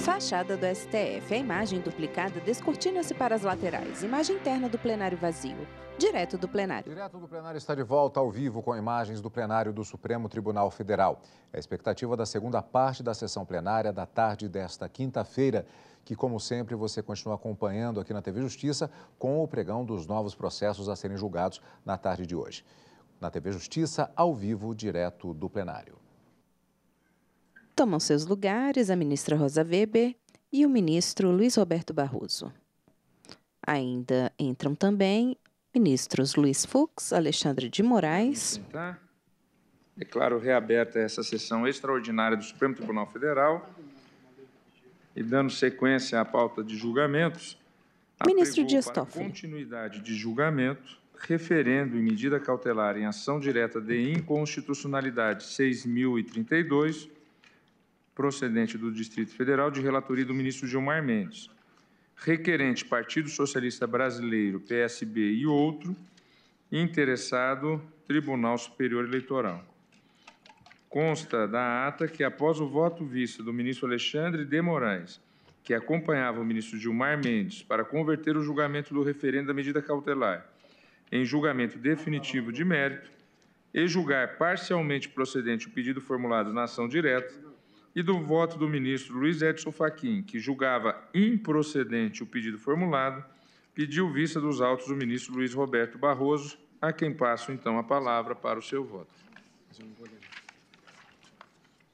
Fachada do STF. A imagem duplicada descortina-se para as laterais. Imagem interna do plenário vazio. Direto do plenário. Direto do plenário está de volta ao vivo com imagens do plenário do Supremo Tribunal Federal. É a expectativa da segunda parte da sessão plenária da tarde desta quinta-feira, que, como sempre, você continua acompanhando aqui na TV Justiça com o pregão dos novos processos a serem julgados na tarde de hoje. Na TV Justiça, ao vivo, direto do plenário. Tomam seus lugares a ministra Rosa Weber e o ministro Luiz Roberto Barroso. Ainda entram também ministros Luiz Fux, Alexandre de Moraes. Declaro reaberta essa sessão extraordinária do Supremo Tribunal Federal e, dando sequência à pauta de julgamentos, Ministro Dias para Toffoli. continuidade de julgamento, referendo em medida cautelar em ação direta de inconstitucionalidade 6.032, procedente do Distrito Federal, de relatoria do ministro Gilmar Mendes. Requerente Partido Socialista Brasileiro, PSB e outro, interessado Tribunal Superior Eleitoral. Consta da ata que, após o voto vista do ministro Alexandre de Moraes, que acompanhava o ministro Gilmar Mendes para converter o julgamento do referendo da medida cautelar em julgamento definitivo de mérito e julgar parcialmente procedente o pedido formulado na ação direta, e do voto do ministro Luiz Edson Fachin, que julgava improcedente o pedido formulado, pediu vista dos autos do ministro Luiz Roberto Barroso, a quem passo, então, a palavra para o seu voto.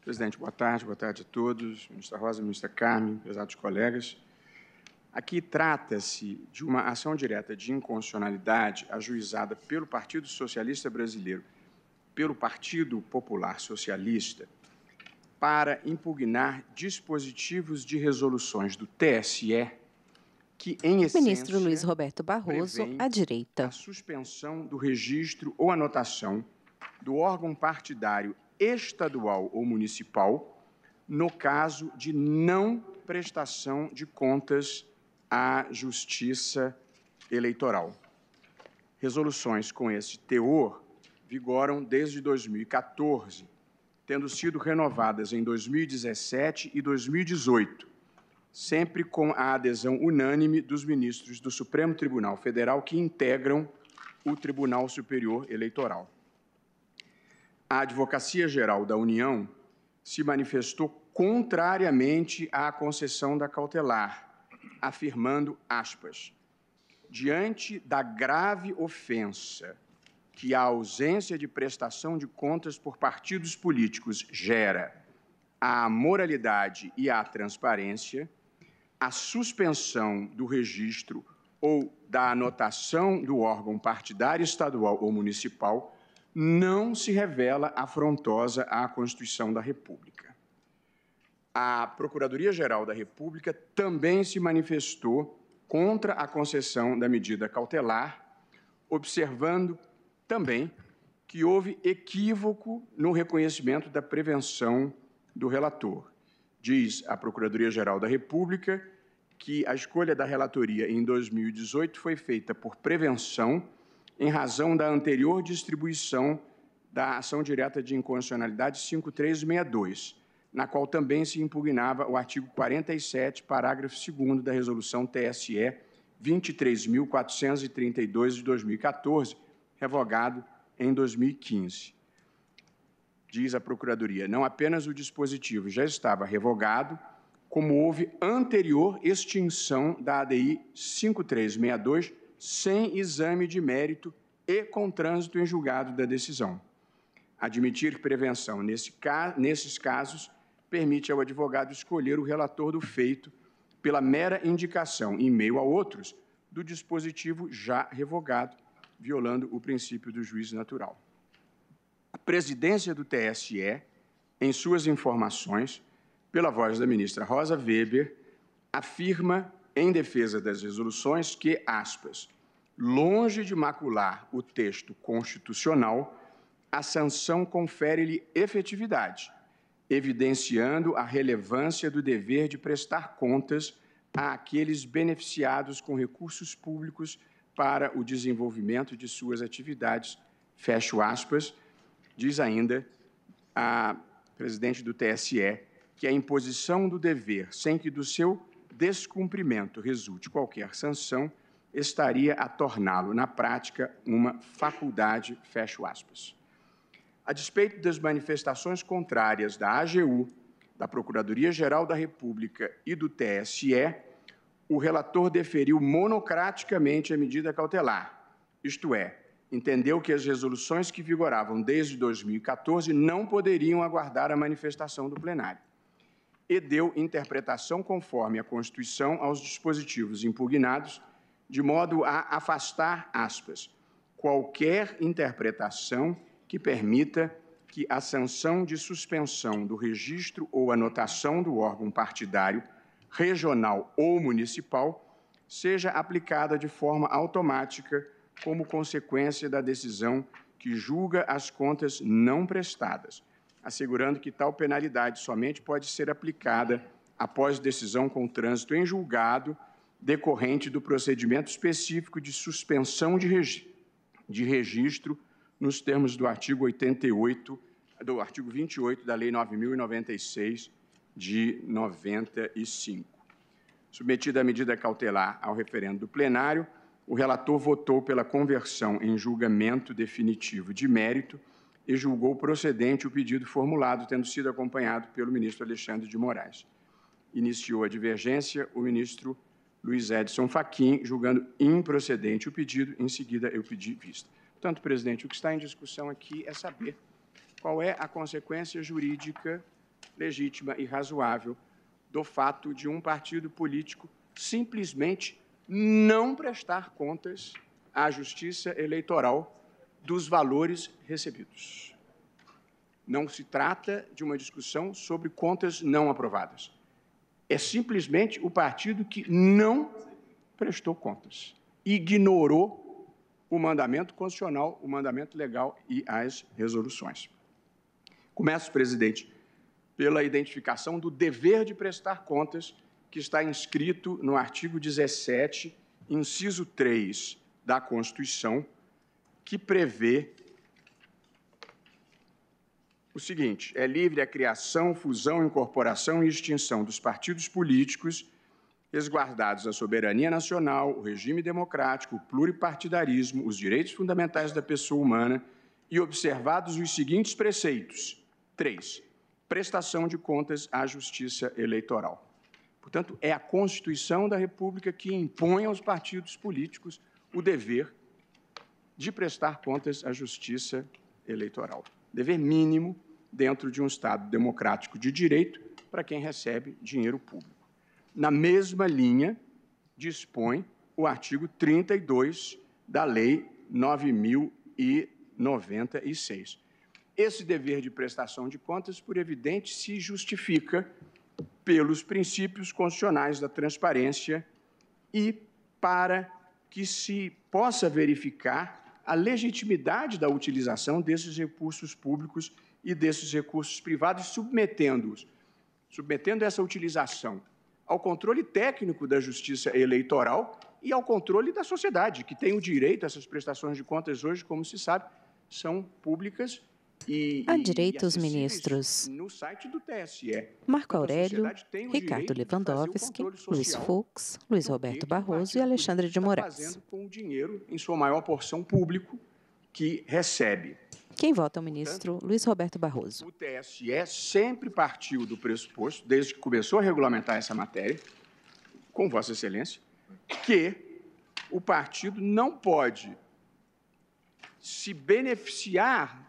Presidente, boa tarde a todos. Ministra Rosa, ministra Carmen, prezados colegas. Aqui trata-se de uma ação direta de inconstitucionalidade ajuizada pelo Partido Socialista Brasileiro, pelo Partido Popular Socialista, para impugnar dispositivos de resoluções do TSE que, em essência, Ministro Luiz Roberto Barroso, à direita. A suspensão do registro ou anotação do órgão partidário estadual ou municipal no caso de não prestação de contas à Justiça Eleitoral. Resoluções com esse teor vigoram desde 2014, tendo sido renovadas em 2017 e 2018, sempre com a adesão unânime dos ministros do Supremo Tribunal Federal que integram o Tribunal Superior Eleitoral. A Advocacia Geral da União se manifestou contrariamente à concessão da cautelar, afirmando, aspas, diante da grave ofensa que a ausência de prestação de contas por partidos políticos gera à moralidade e à transparência, a suspensão do registro ou da anotação do órgão partidário estadual ou municipal não se revela afrontosa à Constituição da República. A Procuradoria-Geral da República também se manifestou contra a concessão da medida cautelar, observando também que houve equívoco no reconhecimento da prevenção do relator. Diz a Procuradoria-Geral da República que a escolha da relatoria em 2018 foi feita por prevenção em razão da anterior distribuição da ação direta de inconstitucionalidade 5362, na qual também se impugnava o artigo 47, parágrafo 2º da Resolução TSE 23.432 de 2014, revogado em 2015. Diz a Procuradoria, não apenas o dispositivo já estava revogado, como houve anterior extinção da ADI 5362 sem exame de mérito e com trânsito em julgado da decisão. Admitir prevenção nesses casos permite ao advogado escolher o relator do feito pela mera indicação, em meio a outros, do dispositivo já revogado, violando o princípio do juízo natural. A presidência do TSE, em suas informações, pela voz da ministra Rosa Weber, afirma, em defesa das resoluções, que, aspas, longe de macular o texto constitucional, a sanção confere-lhe efetividade, evidenciando a relevância do dever de prestar contas àqueles beneficiados com recursos públicos para o desenvolvimento de suas atividades, fecho aspas, diz ainda a presidente do TSE que a imposição do dever, sem que do seu descumprimento resulte qualquer sanção, estaria a torná-lo, na prática, uma faculdade, fecho aspas. A despeito das manifestações contrárias da AGU, da Procuradoria-Geral da República e do TSE, o relator deferiu monocraticamente a medida cautelar, isto é, entendeu que as resoluções que vigoravam desde 2014 não poderiam aguardar a manifestação do plenário e deu interpretação conforme a Constituição aos dispositivos impugnados, de modo a afastar, aspas, qualquer interpretação que permita que a sanção de suspensão do registro ou anotação do órgão partidário, regional ou municipal, seja aplicada de forma automática como consequência da decisão que julga as contas não prestadas, assegurando que tal penalidade somente pode ser aplicada após decisão com trânsito em julgado decorrente do procedimento específico de suspensão de registro nos termos do artigo 28 da Lei 9.096 de 95. Submetida a medida cautelar ao referendo do plenário, o relator votou pela conversão em julgamento definitivo de mérito e julgou procedente o pedido formulado, tendo sido acompanhado pelo ministro Alexandre de Moraes. Iniciou a divergência o ministro Luiz Edson Fachin, julgando improcedente o pedido, em seguida eu pedi vista. Portanto, presidente, o que está em discussão aqui é saber qual é a consequência jurídica legítima e razoável do fato de um partido político simplesmente não prestar contas à Justiça Eleitoral dos valores recebidos. Não se trata de uma discussão sobre contas não aprovadas. É simplesmente o partido que não prestou contas, ignorou o mandamento constitucional, o mandamento legal e as resoluções. Começo, presidente, pela identificação do dever de prestar contas que está inscrito no artigo 17, inciso 3 da Constituição, que prevê o seguinte: é livre a criação, fusão, incorporação e extinção dos partidos políticos, resguardados a soberania nacional, o regime democrático, o pluripartidarismo, os direitos fundamentais da pessoa humana e observados os seguintes preceitos. 3. Prestação de contas à Justiça Eleitoral. Portanto, é a Constituição da República que impõe aos partidos políticos o dever de prestar contas à Justiça Eleitoral. Dever mínimo dentro de um Estado democrático de direito para quem recebe dinheiro público. Na mesma linha, dispõe o artigo 32 da Lei 9.096. Esse dever de prestação de contas, por evidente, se justifica pelos princípios constitucionais da transparência e para que se possa verificar a legitimidade da utilização desses recursos públicos e desses recursos privados, submetendo essa utilização ao controle técnico da Justiça Eleitoral e ao controle da sociedade, que tem o direito a essas prestações de contas hoje, como se sabe, são públicas Há direito aos ministros no site do TSE. Marco Aurélio, Ricardo Lewandowski, Luiz Fux, Luiz Roberto Barroso e Alexandre de Moraes. Fazendo com o dinheiro, em sua maior porção, público, que recebe. Quem vota é o ministro Luiz Roberto Barroso. O TSE sempre partiu do pressuposto, desde que começou a regulamentar essa matéria, com Vossa Excelência, que o partido não pode se beneficiar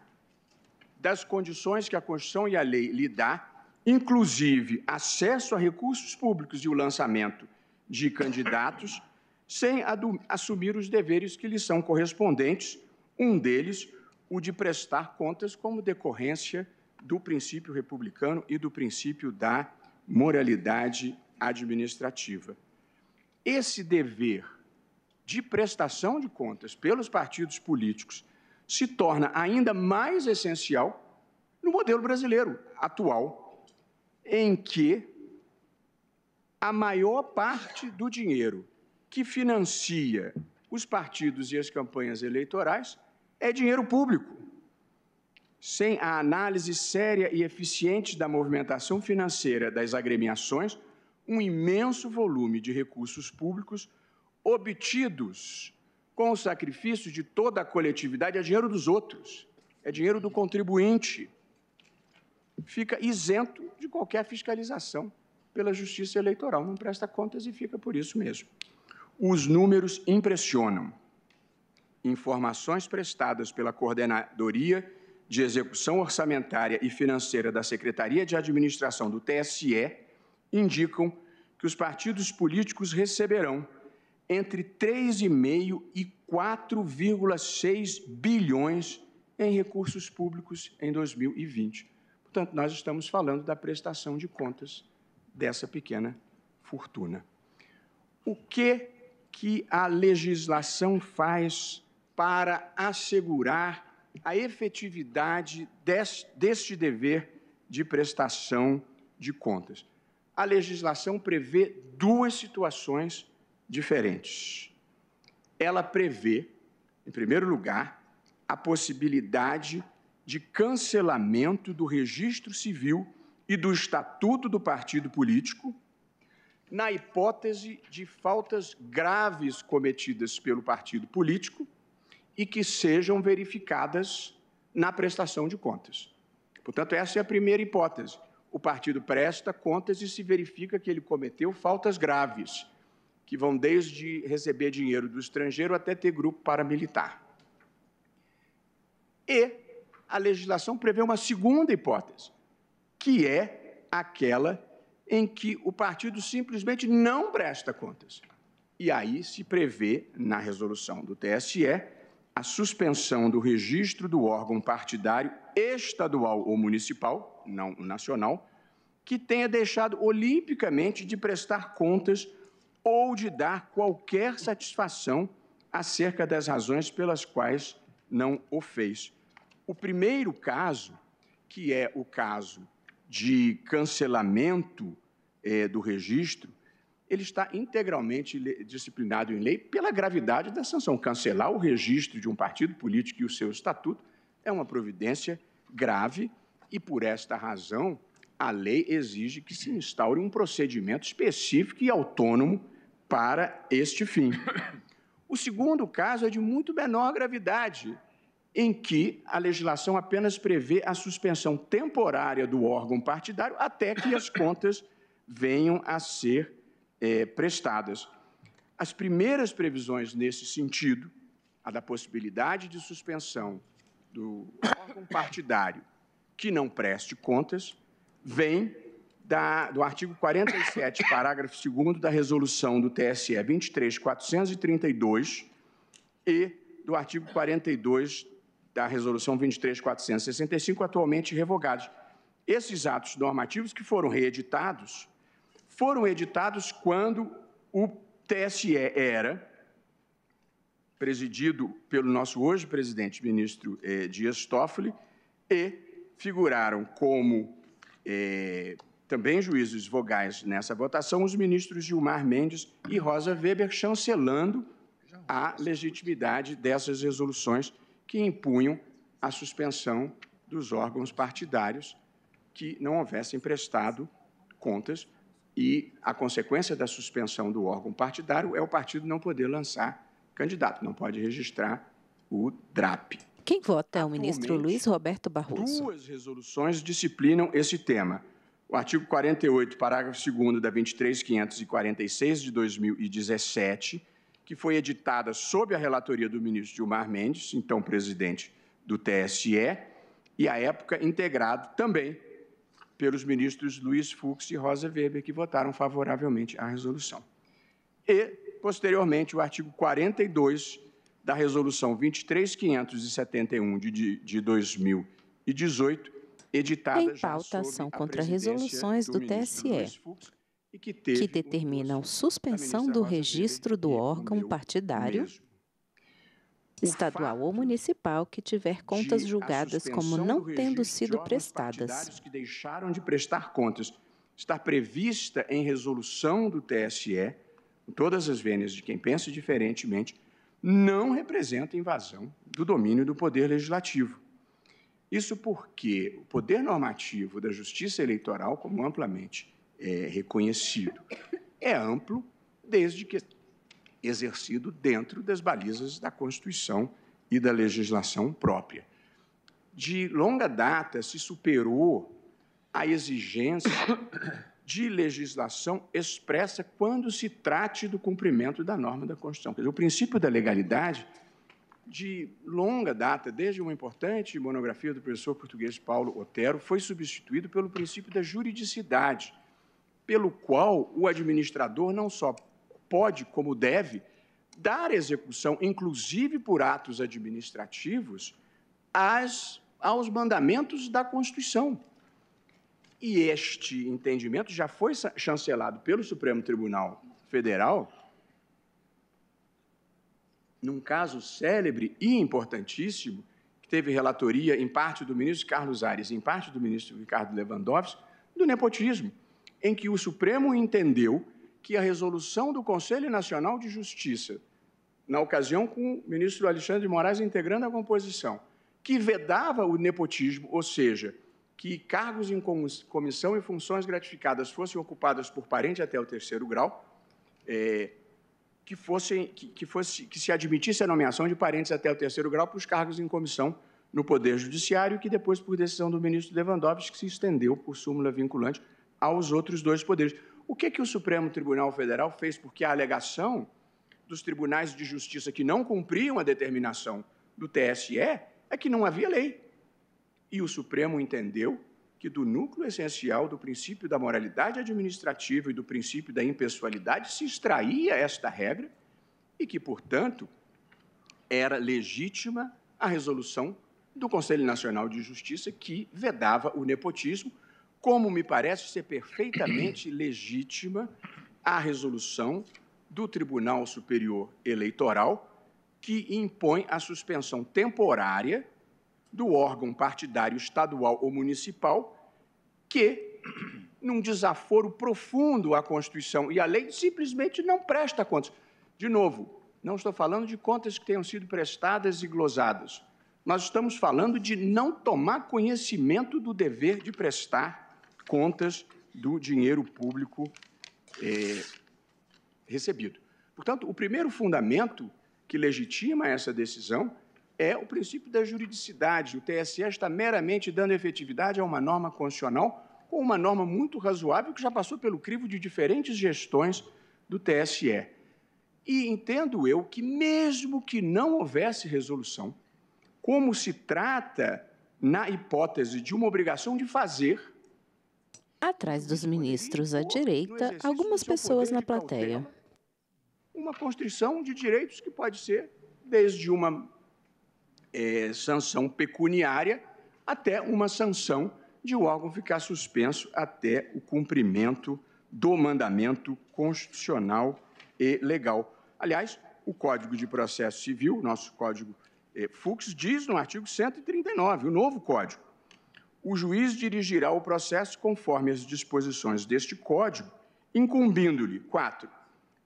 das condições que a Constituição e a lei lhe dá, inclusive acesso a recursos públicos e o lançamento de candidatos, sem assumir os deveres que lhes são correspondentes, um deles, o de prestar contas como decorrência do princípio republicano e do princípio da moralidade administrativa. Esse dever de prestação de contas pelos partidos políticos se torna ainda mais essencial no modelo brasileiro atual, em que a maior parte do dinheiro que financia os partidos e as campanhas eleitorais é dinheiro público. sem a análise séria e eficiente da movimentação financeira das agremiações, um imenso volume de recursos públicos obtidos com o sacrifício de toda a coletividade, é dinheiro dos outros, é dinheiro do contribuinte, fica isento de qualquer fiscalização pela Justiça Eleitoral, não presta contas e fica por isso mesmo. Os números impressionam. Informações prestadas pela Coordenadoria de Execução Orçamentária e Financeira da Secretaria de Administração do TSE indicam que os partidos políticos receberão entre 3,5 e 4,6 bilhões em recursos públicos em 2020. Portanto, nós estamos falando da prestação de contas dessa pequena fortuna. O que a legislação faz para assegurar a efetividade deste dever de prestação de contas? A legislação prevê duas situações diferentes. Ela prevê, em primeiro lugar, a possibilidade de cancelamento do registro civil e do estatuto do partido político, na hipótese de faltas graves cometidas pelo partido político e que sejam verificadas na prestação de contas. Portanto, essa é a primeira hipótese. O partido presta contas e se verifica que ele cometeu faltas graves, que vão desde receber dinheiro do estrangeiro até ter grupo paramilitar. E a legislação prevê uma segunda hipótese, que é aquela em que o partido simplesmente não presta contas. E aí se prevê, na resolução do TSE, a suspensão do registro do órgão partidário estadual ou municipal, não nacional, que tenha deixado olimpicamente de prestar contas ou de dar qualquer satisfação acerca das razões pelas quais não o fez. O primeiro caso, que é o caso de cancelamento do registro, ele está integralmente disciplinado em lei pela gravidade da sanção. Cancelar o registro de um partido político e o seu estatuto é uma providência grave e, por esta razão, a lei exige que se instaure um procedimento específico e autônomo para este fim. O segundo caso é de muito menor gravidade, em que a legislação apenas prevê a suspensão temporária do órgão partidário até que as contas venham a ser prestadas. As primeiras previsões nesse sentido, a da possibilidade de suspensão do órgão partidário que não preste contas, vem do artigo 47, parágrafo 2º da resolução do TSE 23.432 e do artigo 42 da resolução 23.465, atualmente revogados. Esses atos normativos que foram reeditados quando o TSE era presidido pelo nosso hoje presidente, ministro Dias Toffoli, e figuraram como também juízes vogais nessa votação os ministros Gilmar Mendes e Rosa Weber, chancelando a legitimidade dessas resoluções que impunham a suspensão dos órgãos partidários que não houvessem prestado contas. E a consequência da suspensão do órgão partidário é o partido não poder lançar candidato, não pode registrar o DRAP. Quem vota é o ministro Luiz Roberto Barroso. Duas resoluções disciplinam esse tema. O artigo 48, parágrafo 2º da 23.546 de 2017, que foi editada sob a relatoria do ministro Gilmar Mendes, então presidente do TSE, e, à época, integrado também pelos ministros Luiz Fux e Rosa Weber, que votaram favoravelmente à resolução. E, posteriormente, o artigo 42 da resolução 23.571 de 2018, editada em pauta ação contra resoluções do TSE, que determinam suspensão do registro do órgão partidário estadual ou municipal que tiver contas julgadas como não tendo sido prestadas. Que deixaram de prestar contas está prevista em resolução do TSE, com todas as vênias de quem pensa diferentemente, não representa invasão do domínio do Poder Legislativo. Isso porque o poder normativo da Justiça Eleitoral, como amplamente reconhecido, é amplo desde que exercido dentro das balizas da Constituição e da legislação própria. De longa data se superou a exigência de legislação expressa quando se trate do cumprimento da norma da Constituição. Quer dizer, o princípio da legalidade, de longa data, desde uma importante monografia do professor português Paulo Otero, foi substituído pelo princípio da juridicidade, pelo qual o administrador não só pode, como deve, dar execução, inclusive por atos administrativos, aos mandamentos da Constituição. E este entendimento já foi chancelado pelo Supremo Tribunal Federal, num caso célebre e importantíssimo, que teve relatoria em parte do ministro Carlos Aires e em parte do ministro Ricardo Lewandowski, do nepotismo, em que o Supremo entendeu que a resolução do Conselho Nacional de Justiça, na ocasião com o ministro Alexandre de Moraes integrando a composição, que vedava o nepotismo, ou seja, que cargos em comissão e funções gratificadas fossem ocupadas por parente até o 3º grau, que se admitisse a nomeação de parentes até o 3º grau para os cargos em comissão no Poder Judiciário, que depois, por decisão do ministro Lewandowski, se estendeu por súmula vinculante aos outros 2 poderes. O que o Supremo Tribunal Federal fez? Porque a alegação dos tribunais de justiça que não cumpriam a determinação do TSE é que não havia lei. E o Supremo entendeu que do núcleo essencial do princípio da moralidade administrativa e do princípio da impessoalidade se extraía esta regra e que, portanto, era legítima a resolução do Conselho Nacional de Justiça que vedava o nepotismo, como me parece ser perfeitamente legítima a resolução do Tribunal Superior Eleitoral que impõe a suspensão temporária do órgão partidário estadual ou municipal que, num desaforo profundo à Constituição e à lei, simplesmente não presta contas. De novo, não estou falando de contas que tenham sido prestadas e glosadas. Nós estamos falando de não tomar conhecimento do dever de prestar contas do dinheiro público recebido. Portanto, o primeiro fundamento que legitima essa decisão é o princípio da juridicidade. O TSE está meramente dando efetividade a uma norma constitucional com uma norma muito razoável que já passou pelo crivo de diferentes gestões do TSE. E entendo eu que, mesmo que não houvesse resolução, como se trata, na hipótese de uma obrigação de fazer... Atrás dos ministros à direita, algumas pessoas na plateia. Uma constrição de direitos que pode ser desde uma sanção pecuniária até uma sanção de o órgão ficar suspenso até o cumprimento do mandamento constitucional e legal. Aliás, o Código de Processo Civil, nosso Código Fux, diz no artigo 139, o novo Código: o juiz dirigirá o processo conforme as disposições deste Código, incumbindo-lhe, 4,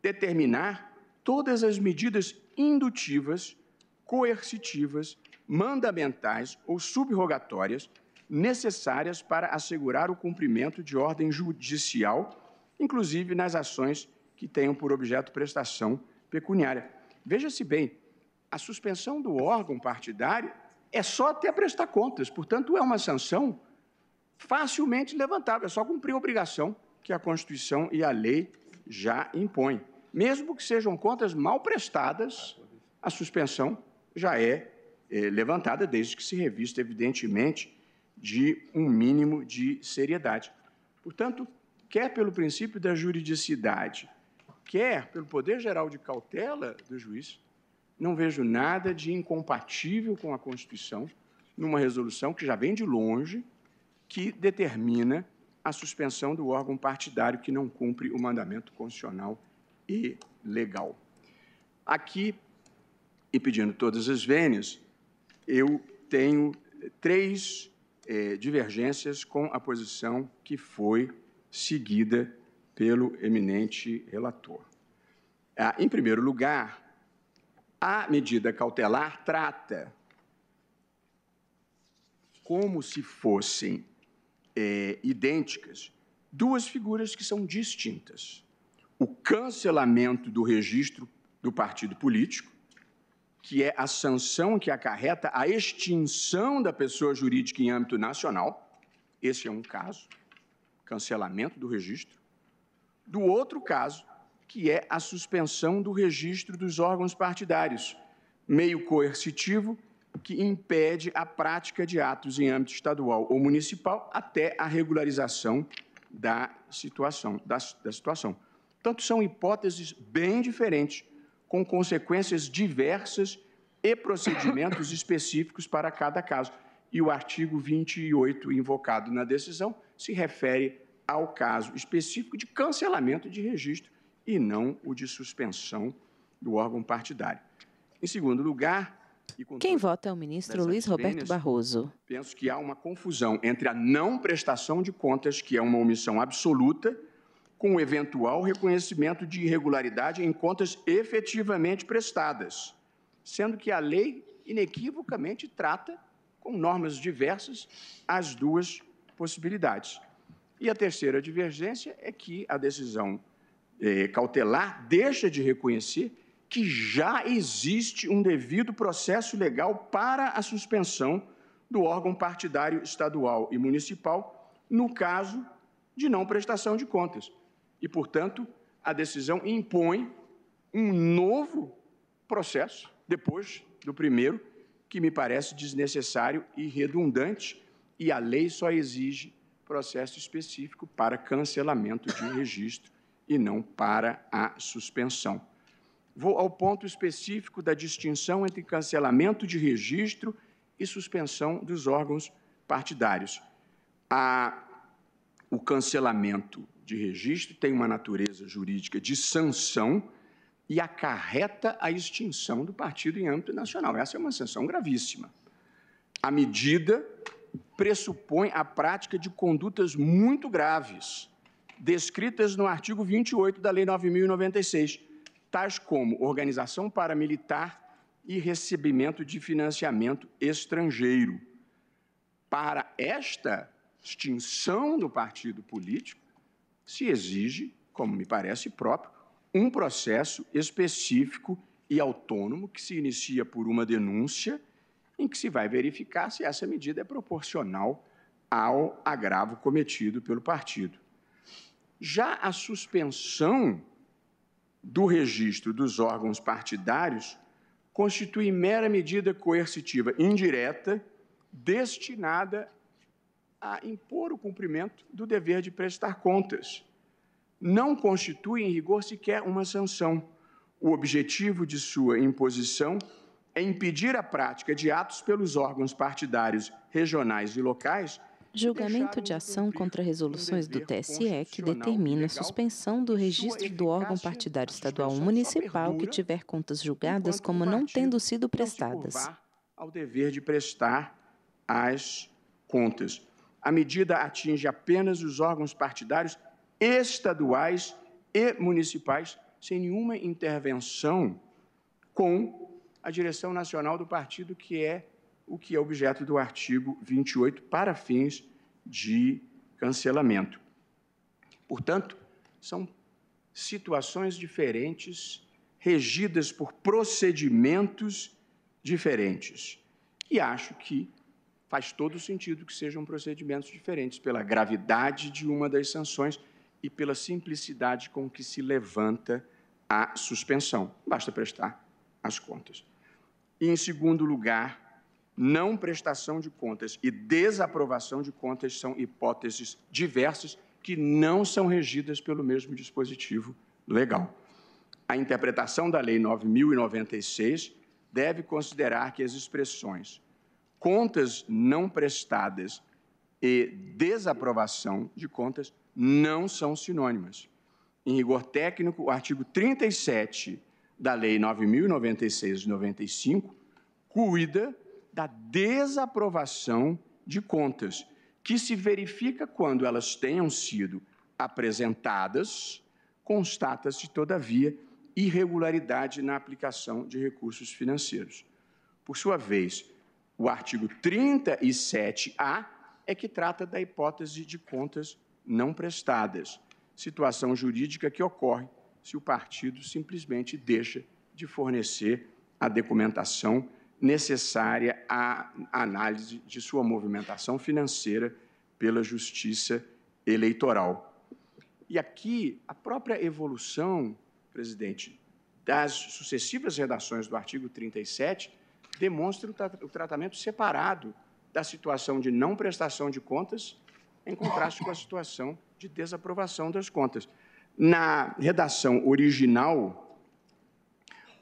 determinar todas as medidas indutivas, coercitivas, mandamentais ou subrogatórias necessárias para assegurar o cumprimento de ordem judicial, inclusive nas ações que tenham por objeto prestação pecuniária. Veja-se bem, a suspensão do órgão partidário é só até prestar contas, portanto, é uma sanção facilmente levantável, é só cumprir a obrigação que a Constituição e a lei já impõem. Mesmo que sejam contas mal prestadas, a suspensão já é levantada, desde que se revista, evidentemente, de um mínimo de seriedade. Portanto, quer pelo princípio da juridicidade, quer pelo poder geral de cautela do juiz, não vejo nada de incompatível com a Constituição numa resolução que já vem de longe, que determina a suspensão do órgão partidário que não cumpre o mandamento constitucional e legal. Aqui, e pedindo todas as vênias, eu tenho 3 divergências com a posição que foi seguida pelo eminente relator. Em primeiro lugar, a medida cautelar trata como se fossem idênticas duas figuras que são distintas. O cancelamento do registro do partido político, que é a sanção que acarreta a extinção da pessoa jurídica em âmbito nacional. Esse é um caso, cancelamento do registro. Do outro caso, que é a suspensão do registro dos órgãos partidários, meio coercitivo que impede a prática de atos em âmbito estadual ou municipal até a regularização da situação. Portanto, são hipóteses bem diferentes, com consequências diversas e procedimentos específicos para cada caso. E o artigo 28, invocado na decisão, se refere ao caso específico de cancelamento de registro e não o de suspensão do órgão partidário. Em segundo lugar... Quem vota é o ministro Luiz Roberto Barroso. Penso que há uma confusão entre a não prestação de contas, que é uma omissão absoluta, com o eventual reconhecimento de irregularidade em contas efetivamente prestadas, sendo que a lei inequivocamente trata, com normas diversas, as duas possibilidades. E a terceira divergência é que a decisão cautelar deixa de reconhecer que já existe um devido processo legal para a suspensão do órgão partidário estadual e municipal no caso de não prestação de contas. E, portanto, a decisão impõe um novo processo, depois do primeiro, que me parece desnecessário e redundante, e a lei só exige processo específico para cancelamento de registro e não para a suspensão. Vou ao ponto específico da distinção entre cancelamento de registro e suspensão dos órgãos partidários. O cancelamento de registro tem uma natureza jurídica de sanção e acarreta a extinção do partido em âmbito nacional. Essa é uma sanção gravíssima. A medida pressupõe a prática de condutas muito graves, descritas no artigo 28 da Lei 9.096, tais como organização paramilitar e recebimento de financiamento estrangeiro. Para esta extinção do partido político, se exige, como me parece próprio, um processo específico e autônomo que se inicia por uma denúncia em que se vai verificar se essa medida é proporcional ao agravo cometido pelo partido. Já a suspensão do registro dos órgãos partidários constitui mera medida coercitiva indireta destinada a impor o cumprimento do dever de prestar contas. Não constitui, em rigor, sequer uma sanção. O objetivo de sua imposição é impedir a prática de atos pelos órgãos partidários regionais e locais. Julgamento de ação contra resoluções do TSE que determina a suspensão do registro do órgão partidário estadual ou municipal que tiver contas julgadas como não tendo sido prestadas. Ao dever de prestar as contas. A medida atinge apenas os órgãos partidários estaduais e municipais, sem nenhuma intervenção com a direção nacional do partido, que é o que é objeto do artigo 28, para fins de cancelamento. Portanto, são situações diferentes, regidas por procedimentos diferentes. E acho que faz todo sentido que sejam procedimentos diferentes, pela gravidade de uma das sanções e pela simplicidade com que se levanta a suspensão. Basta prestar as contas. E, em segundo lugar, não prestação de contas e desaprovação de contas são hipóteses diversas que não são regidas pelo mesmo dispositivo legal. A interpretação da Lei 9.096 deve considerar que as expressões contas não prestadas e desaprovação de contas não são sinônimas. Em rigor técnico, o artigo 37 da Lei 9.096 de 95 cuida da desaprovação de contas, que se verifica quando elas tenham sido apresentadas, constata-se, todavia, irregularidade na aplicação de recursos financeiros. Por sua vez, O artigo 37A é que trata da hipótese de contas não prestadas, situação jurídica que ocorre se o partido simplesmente deixa de fornecer a documentação necessária à análise de sua movimentação financeira pela Justiça Eleitoral. E aqui, a própria evolução, presidente, das sucessivas redações do artigo 37 demonstra o tratamento separado da situação de não prestação de contas em contraste com a situação de desaprovação das contas. Na redação original,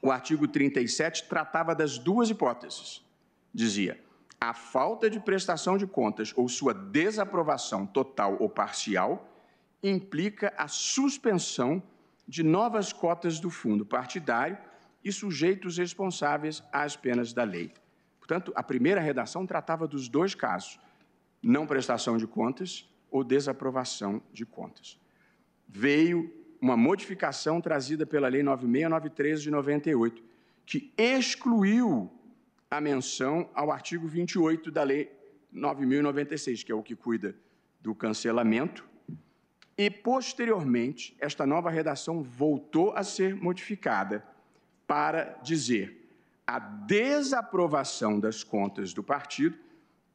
o artigo 37 tratava das duas hipóteses. Dizia: a falta de prestação de contas ou sua desaprovação total ou parcial implica a suspensão de novas cotas do fundo partidário e sujeitos responsáveis às penas da lei. Portanto, a primeira redação tratava dos dois casos, não prestação de contas ou desaprovação de contas. Veio uma modificação trazida pela Lei 9693 de 98, que excluiu a menção ao artigo 28 da Lei 9.096, que é o que cuida do cancelamento, e, posteriormente, esta nova redação voltou a ser modificada para dizer: a desaprovação das contas do partido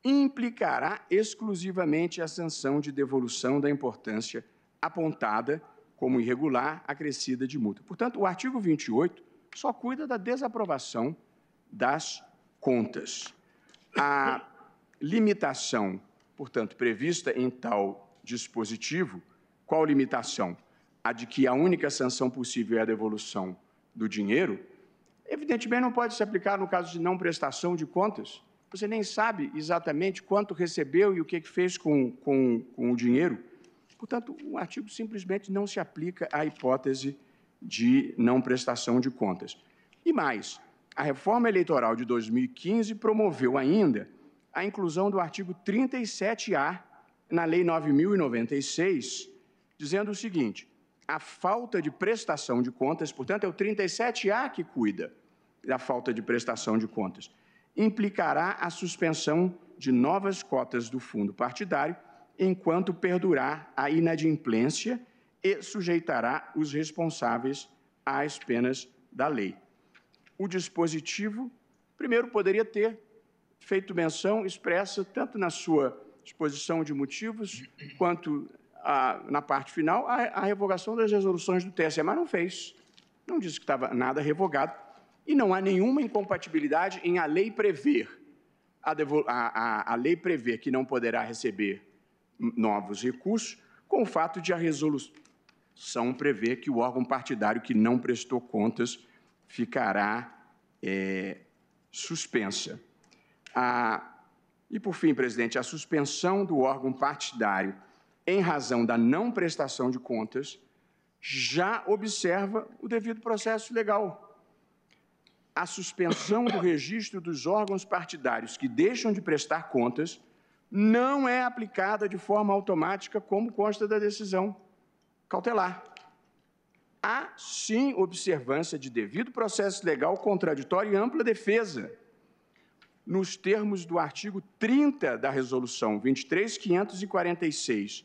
implicará exclusivamente a sanção de devolução da importância apontada como irregular, acrescida de multa. Portanto, o artigo 28 só cuida da desaprovação das contas. A limitação, portanto, prevista em tal dispositivo, qual limitação? A de que a única sanção possível é a devolução do dinheiro, evidentemente não pode se aplicar no caso de não prestação de contas. Você nem sabe exatamente quanto recebeu e o que fez com o dinheiro. Portanto, o artigo simplesmente não se aplica à hipótese de não prestação de contas. E mais, a reforma eleitoral de 2015 promoveu ainda a inclusão do artigo 37A na Lei 9.096, dizendo o seguinte: a falta de prestação de contas, portanto, é o 37A que cuida da falta de prestação de contas, implicará a suspensão de novas cotas do fundo partidário enquanto perdurar a inadimplência e sujeitará os responsáveis às penas da lei. O dispositivo, primeiro, poderia ter feito menção expressa, tanto na sua exposição de motivos, quanto na parte final, a revogação das resoluções do TSE, mas não fez. Não disse que estava nada revogado e não há nenhuma incompatibilidade em a lei prever, a lei prever que não poderá receber novos recursos, com o fato de a resolução prever que o órgão partidário que não prestou contas ficará suspensa. E, por fim, presidente, a suspensão do órgão partidário em razão da não prestação de contas já observa o devido processo legal. A suspensão do registro dos órgãos partidários que deixam de prestar contas não é aplicada de forma automática, como consta da decisão cautelar. Há, sim, observância de devido processo legal, contraditório e ampla defesa, nos termos do artigo 30 da Resolução 23.546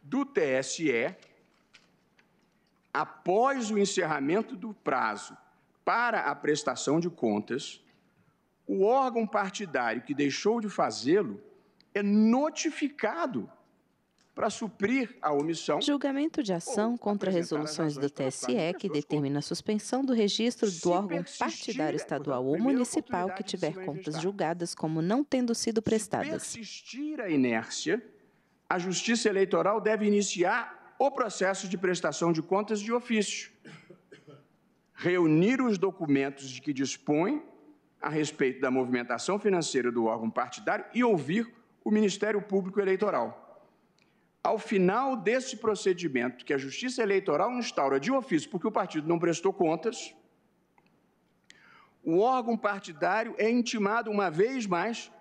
do TSE, após o encerramento do prazo para a prestação de contas, o órgão partidário que deixou de fazê-lo é notificado para suprir a omissão. Julgamento de ação contra resoluções do TSE que determina a suspensão do registro do órgão partidário estadual ou municipal que tiver contas julgadas como não tendo sido prestadas. Se persistir a inércia, a Justiça Eleitoral deve iniciar o processo de prestação de contas de ofício, reunir os documentos de que dispõe a respeito da movimentação financeira do órgão partidário e ouvir o Ministério Público Eleitoral. Ao final desse procedimento, que a Justiça Eleitoral instaura de ofício, porque o partido não prestou contas, o órgão partidário é intimado uma vez mais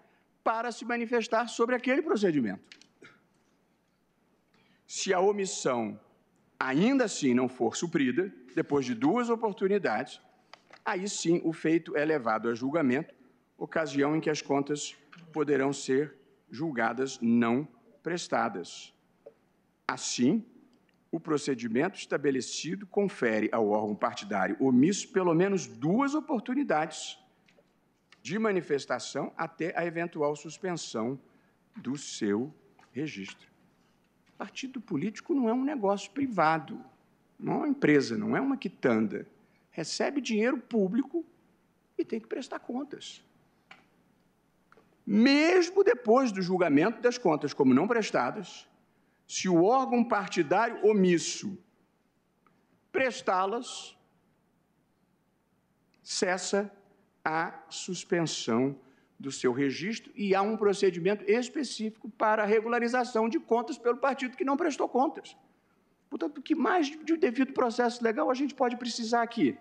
para se manifestar sobre aquele procedimento. Se a omissão ainda assim não for suprida, depois de duas oportunidades, aí sim o feito é levado a julgamento, ocasião em que as contas poderão ser julgadas não prestadas. Assim, o procedimento estabelecido confere ao órgão partidário omisso pelo menos 2 oportunidades de manifestação até a eventual suspensão do seu registro. Partido político não é um negócio privado, não é uma empresa, não é uma quitanda. Recebe dinheiro público e tem que prestar contas. Mesmo depois do julgamento das contas como não prestadas, se o órgão partidário omisso prestá-las, cessa a suspensão do seu registro e há um procedimento específico para a regularização de contas pelo partido que não prestou contas. Portanto, o que mais de devido processo legal a gente pode precisar aqui?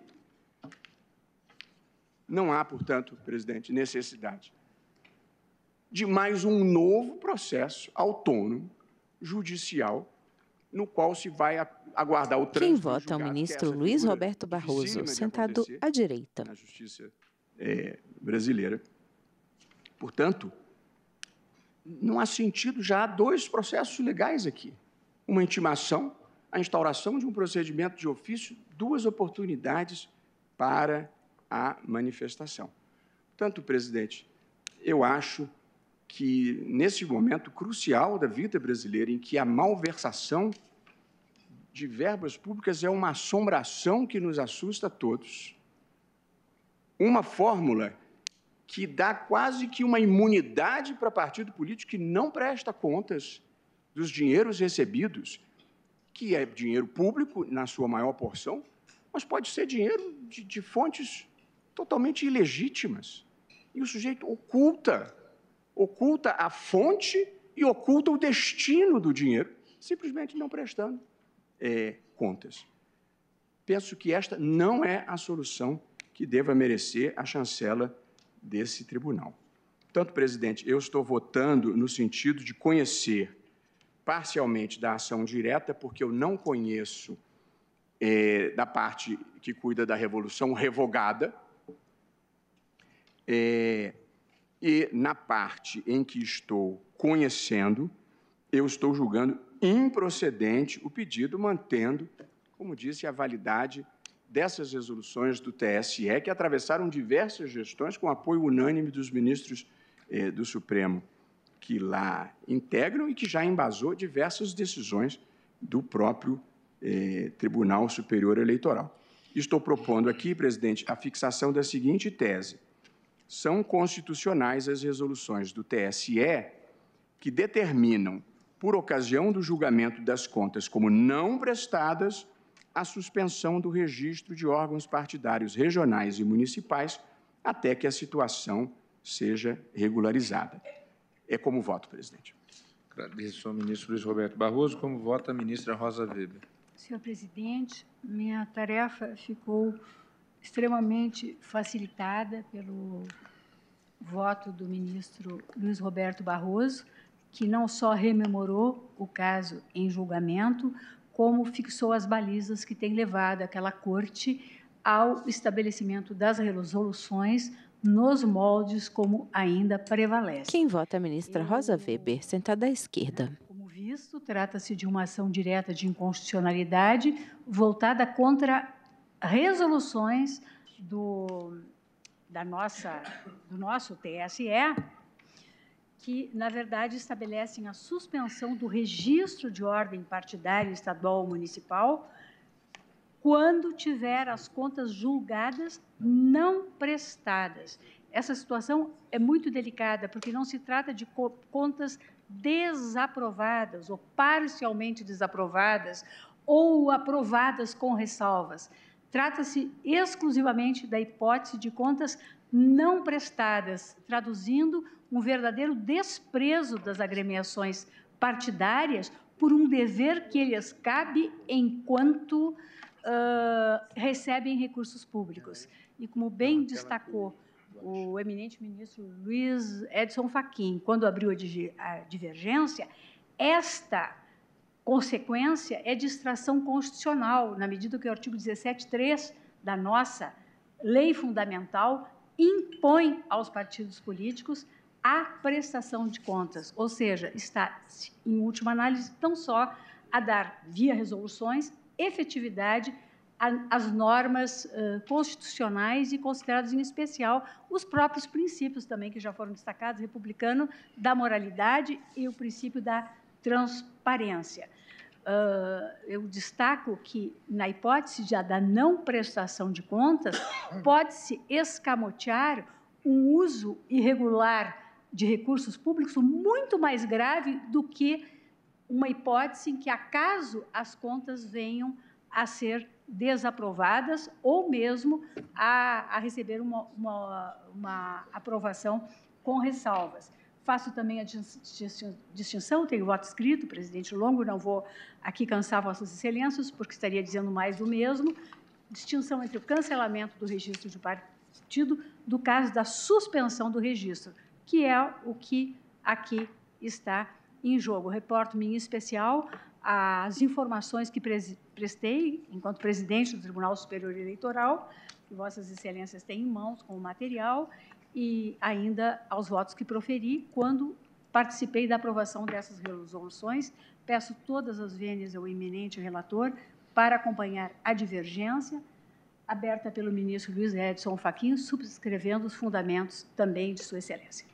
Não há, portanto, presidente, necessidade de mais um novo processo autônomo judicial, no qual se vai aguardar o trânsito. Quem vota é o ministro Luiz Roberto Barroso, sentado à direita. Na Justiça brasileira. Portanto, não há sentido, já há 2 processos legais aqui. Uma intimação, a instauração de um procedimento de ofício, 2 oportunidades para a manifestação. Portanto, presidente, eu acho que, nesse momento crucial da vida brasileira, em que a malversação de verbas públicas é uma assombração que nos assusta a todos, uma fórmula que dá quase que uma imunidade para partido político que não presta contas dos dinheiros recebidos, que é dinheiro público, na sua maior porção, mas pode ser dinheiro de fontes totalmente ilegítimas. E o sujeito oculta a fonte e oculta o destino do dinheiro, simplesmente não prestando contas. Penso que esta não é a solução que deva merecer a chancela desse tribunal. Portanto, presidente, eu estou votando no sentido de conhecer parcialmente da ação direta, porque eu não conheço da parte que cuida da revolução revogada, e na parte em que estou conhecendo, eu estou julgando improcedente o pedido, mantendo, como disse, a validade dessas resoluções do TSE, que atravessaram diversas gestões com apoio unânime dos ministros do Supremo que lá integram e que já embasou diversas decisões do próprio Tribunal Superior Eleitoral. Estou propondo aqui, presidente, a fixação da seguinte tese: são constitucionais as resoluções do TSE que determinam, por ocasião do julgamento das contas como não prestadas, a suspensão do registro de órgãos partidários regionais e municipais até que a situação seja regularizada. É como voto, presidente. Agradeço ao ministro Luiz Roberto Barroso. Como vota a ministra Rosa Weber? Senhor presidente, minha tarefa ficou extremamente facilitada pelo voto do ministro Luiz Roberto Barroso, que não só rememorou o caso em julgamento, como fixou as balizas que têm levado aquela corte ao estabelecimento das resoluções nos moldes como ainda prevalece. Quem vota é a ministra Rosa Weber, sentada à esquerda. Como visto, trata-se de uma ação direta de inconstitucionalidade voltada contra resoluções do nosso TSE, que, na verdade, estabelecem a suspensão do registro de ordem partidária estadual ou municipal quando tiver as contas julgadas não prestadas. Essa situação é muito delicada, porque não se trata de contas desaprovadas ou parcialmente desaprovadas ou aprovadas com ressalvas. Trata-se exclusivamente da hipótese de contas não prestadas, traduzindo um verdadeiro desprezo das agremiações partidárias por um dever que lhes cabe enquanto recebem recursos públicos. E como bem destacou o eminente ministro Luiz Edson Fachin, quando abriu a divergência, esta consequência é de extração constitucional, na medida que o artigo 17.3 da nossa lei fundamental impõe aos partidos políticos a prestação de contas, ou seja, está, em última análise, não só a dar, via resoluções, efetividade às normas constitucionais e considerados, em especial, os próprios princípios também, que já foram destacados, republicano, da moralidade e o princípio da transparência. Eu destaco que, na hipótese da não prestação de contas, pode-se escamotear um uso irregular de recursos públicos muito mais grave do que uma hipótese em que, acaso as contas venham a ser desaprovadas ou mesmo a receber uma aprovação com ressalvas. Faço também a distinção, tenho voto escrito, presidente Longo, não vou aqui cansar Vossas Excelências, porque estaria dizendo mais do mesmo, distinção entre o cancelamento do registro de partido do caso da suspensão do registro, que é o que aqui está em jogo. Reporto-me em especial as informações que prestei enquanto presidente do Tribunal Superior Eleitoral, que Vossas Excelências têm em mãos com o material, e ainda aos votos que proferi quando participei da aprovação dessas resoluções. Peço todas as vênias ao eminente relator para acompanhar a divergência, aberta pelo ministro Luiz Edson Fachin, subscrevendo os fundamentos também de Sua Excelência.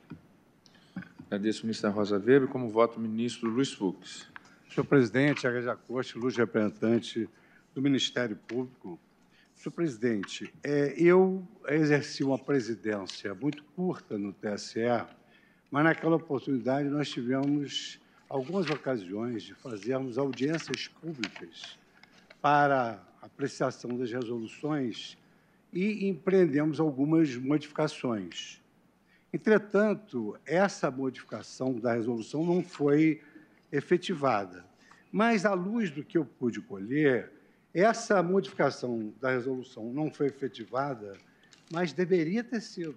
Agradeço, ministra Rosa Weber. Como voto, o ministro Luiz Fux. Senhor presidente, Aguiar Costa, luz representante do Ministério Público. Senhor presidente, eu exerci uma presidência muito curta no TSE, mas naquela oportunidade nós tivemos algumas ocasiões de fazermos audiências públicas para apreciação das resoluções e empreendemos algumas modificações. Entretanto, essa modificação da resolução não foi efetivada, mas, à luz do que eu pude colher, essa modificação da resolução não foi efetivada, mas deveria ter sido.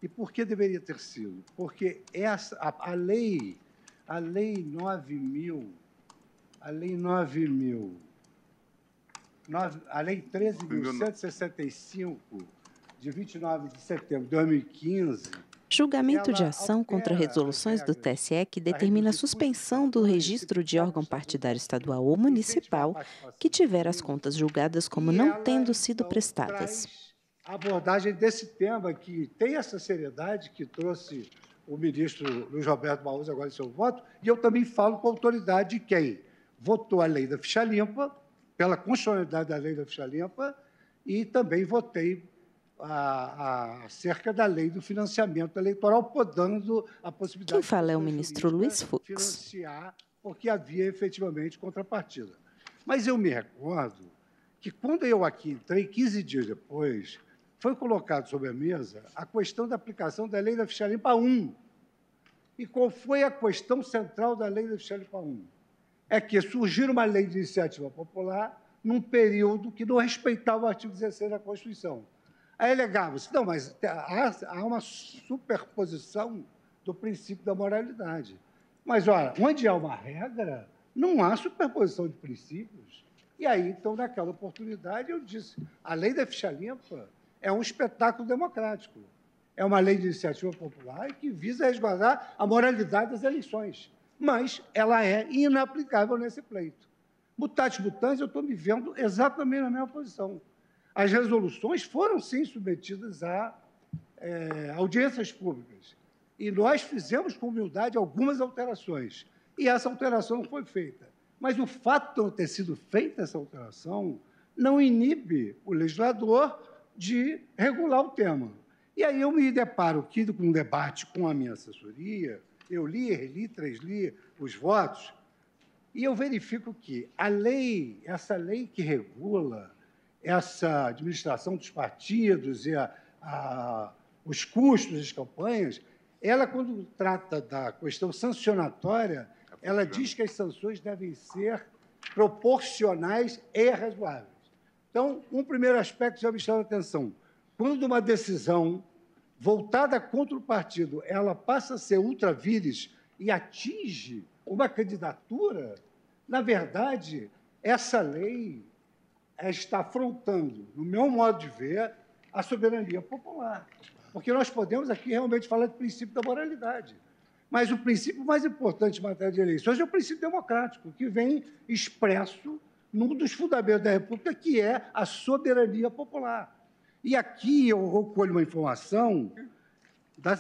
E por que deveria ter sido? Porque a lei 13.165, de 29 de setembro de 2015, julgamento de ação contra resoluções do TSE que determina a suspensão do registro de órgão partidário estadual ou municipal que tiver as contas julgadas como não tendo sido prestadas. A abordagem desse tema, que tem essa seriedade que trouxe o ministro Luiz Roberto Barroso agora em seu voto, e eu também falo com a autoridade de quem votou a lei da ficha limpa, pela constitucionalidade da lei da ficha limpa, e também votei acerca da lei do financiamento eleitoral, podando a possibilidade... Quem fala é o ministro Luiz Fux. ...financiar, porque havia efetivamente contrapartida. Mas eu me recordo que, quando eu aqui entrei, 15 dias depois, foi colocado sobre a mesa a questão da aplicação da lei da ficha limpa 1. E qual foi a questão central da lei da ficha limpa 1? É que surgiu uma lei de iniciativa popular num período que não respeitava o artigo 16 da Constituição. Aí alegava-se, não, mas há uma superposição do princípio da moralidade. Mas, olha, onde há uma regra, não há superposição de princípios. E aí, então, naquela oportunidade, eu disse, a lei da ficha limpa é um espetáculo democrático. É uma lei de iniciativa popular que visa resguardar a moralidade das eleições. Mas ela é inaplicável nesse pleito. Mutatis mutandis, eu estou me vendo exatamente na mesma posição. As resoluções foram, sim, submetidas a audiências públicas. E nós fizemos, com humildade, algumas alterações. E essa alteração não foi feita. Mas o fato de não ter sido feita essa alteração não inibe o legislador de regular o tema. E aí eu me deparo aqui com um debate com a minha assessoria, eu li, reli, transli os votos, e eu verifico que essa lei que regula essa administração dos partidos e os custos das campanhas, ela, quando trata da questão sancionatória, ela diz que as sanções devem ser proporcionais e razoáveis. Então, um primeiro aspecto já me chama a atenção. Quando uma decisão voltada contra o partido, ela passa a ser ultra vires e atinge uma candidatura, na verdade, essa lei está afrontando, no meu modo de ver, a soberania popular. porque nós podemos aqui realmente falar do princípio da moralidade. Mas o princípio mais importante em matéria de eleições é o princípio democrático, que vem expresso num dos fundamentos da República, que é a soberania popular. E aqui eu colho uma informação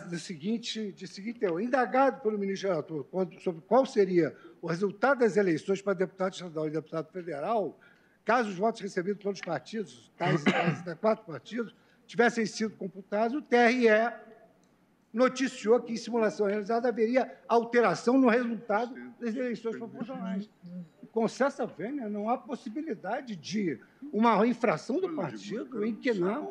de seguinte teor. Indagado pelo ministro relator sobre qual seria o resultado das eleições para deputado estadual e deputado federal, caso os votos recebidos pelos partidos, tais 4 partidos, tivessem sido computados, o TRE noticiou que, em simulação realizada, haveria alteração no resultado das eleições proporcionais. Com essa vênia, não há possibilidade de uma infração do partido em que não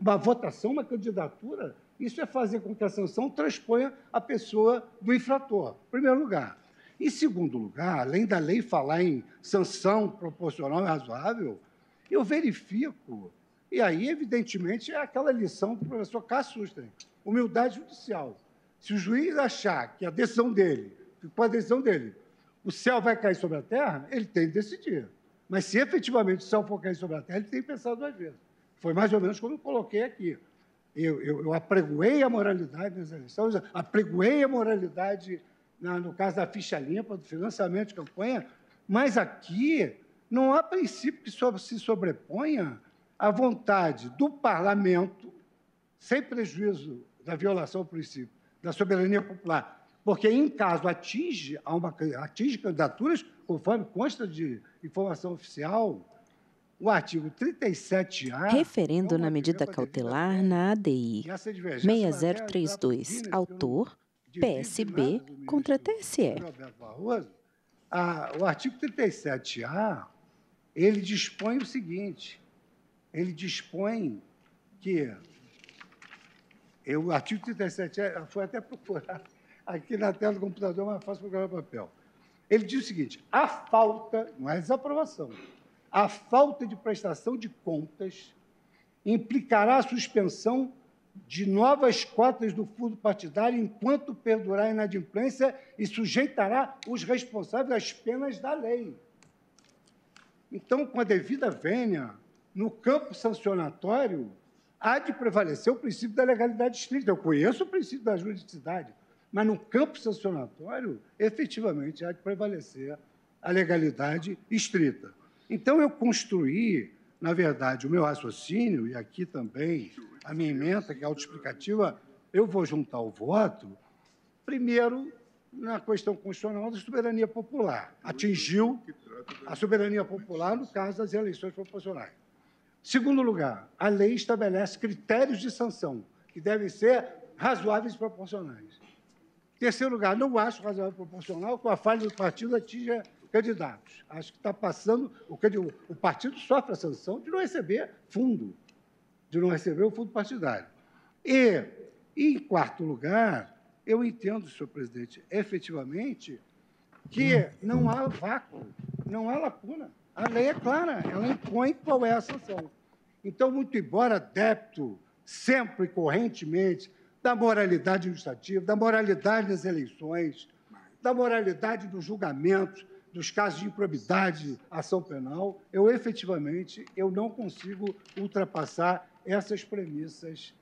uma votação, uma candidatura. Isso é fazer com que a sanção transponha a pessoa do infrator, em primeiro lugar. Em segundo lugar, além da lei falar em sanção proporcional e razoável, eu verifico, e aí, evidentemente, é aquela lição do professor Cássio Susten, humildade judicial. Se o juiz achar que a decisão dele, com a decisão dele, o céu vai cair sobre a terra, ele tem que decidir. Mas, se efetivamente o céu for cair sobre a terra, ele tem que pensar 2 vezes. Foi mais ou menos como eu coloquei aqui. Eu apregoei a moralidade nas eleições, apregoei a moralidade no caso da ficha limpa, do financiamento de campanha, mas aqui não há princípio que se sobreponha à vontade do parlamento, sem prejuízo da violação ao princípio da soberania popular, porque, em caso, atinge candidaturas, conforme consta de informação oficial, o artigo 37A... Referendo na medida cautelar na ADI 6032, autor, PSB, contra TSE. O artigo 37A, ele dispõe o seguinte, ele dispõe que... O artigo 37A, foi até procurar aqui na tela do computador, mas fácil procurar no papel. Ele diz o seguinte, a falta, não é desaprovação, a falta de prestação de contas implicará a suspensão de novas cotas do fundo partidário enquanto perdurar a inadimplência e sujeitará os responsáveis às penas da lei. Então, com a devida vênia, no campo sancionatório, há de prevalecer o princípio da legalidade estrita. Eu conheço o princípio da juridicidade, mas no campo sancionatório, efetivamente, há de prevalecer a legalidade estrita. Então, eu construí, na verdade, o meu raciocínio, e aqui também a minha emenda, que é autoexplicativa, eu vou juntar o voto, primeiro, na questão constitucional da soberania popular. Atingiu a soberania popular no caso das eleições proporcionais. Segundo lugar, a lei estabelece critérios de sanção, que devem ser razoáveis e proporcionais. Terceiro lugar, não acho razoável e proporcional que a falha do partido atinja candidatos. Acho que está passando... O partido sofre a sanção de não receber fundo, de não receber o fundo partidário. E, em quarto lugar, eu entendo, senhor presidente, efetivamente, que não há vácuo, não há lacuna. A lei é clara, ela impõe qual é a sanção. Então, muito embora adepto, sempre correntemente, da moralidade administrativa, da moralidade das eleições, da moralidade dos julgamentos, dos casos de improbidade, ação penal, efetivamente, não consigo ultrapassar essas premissas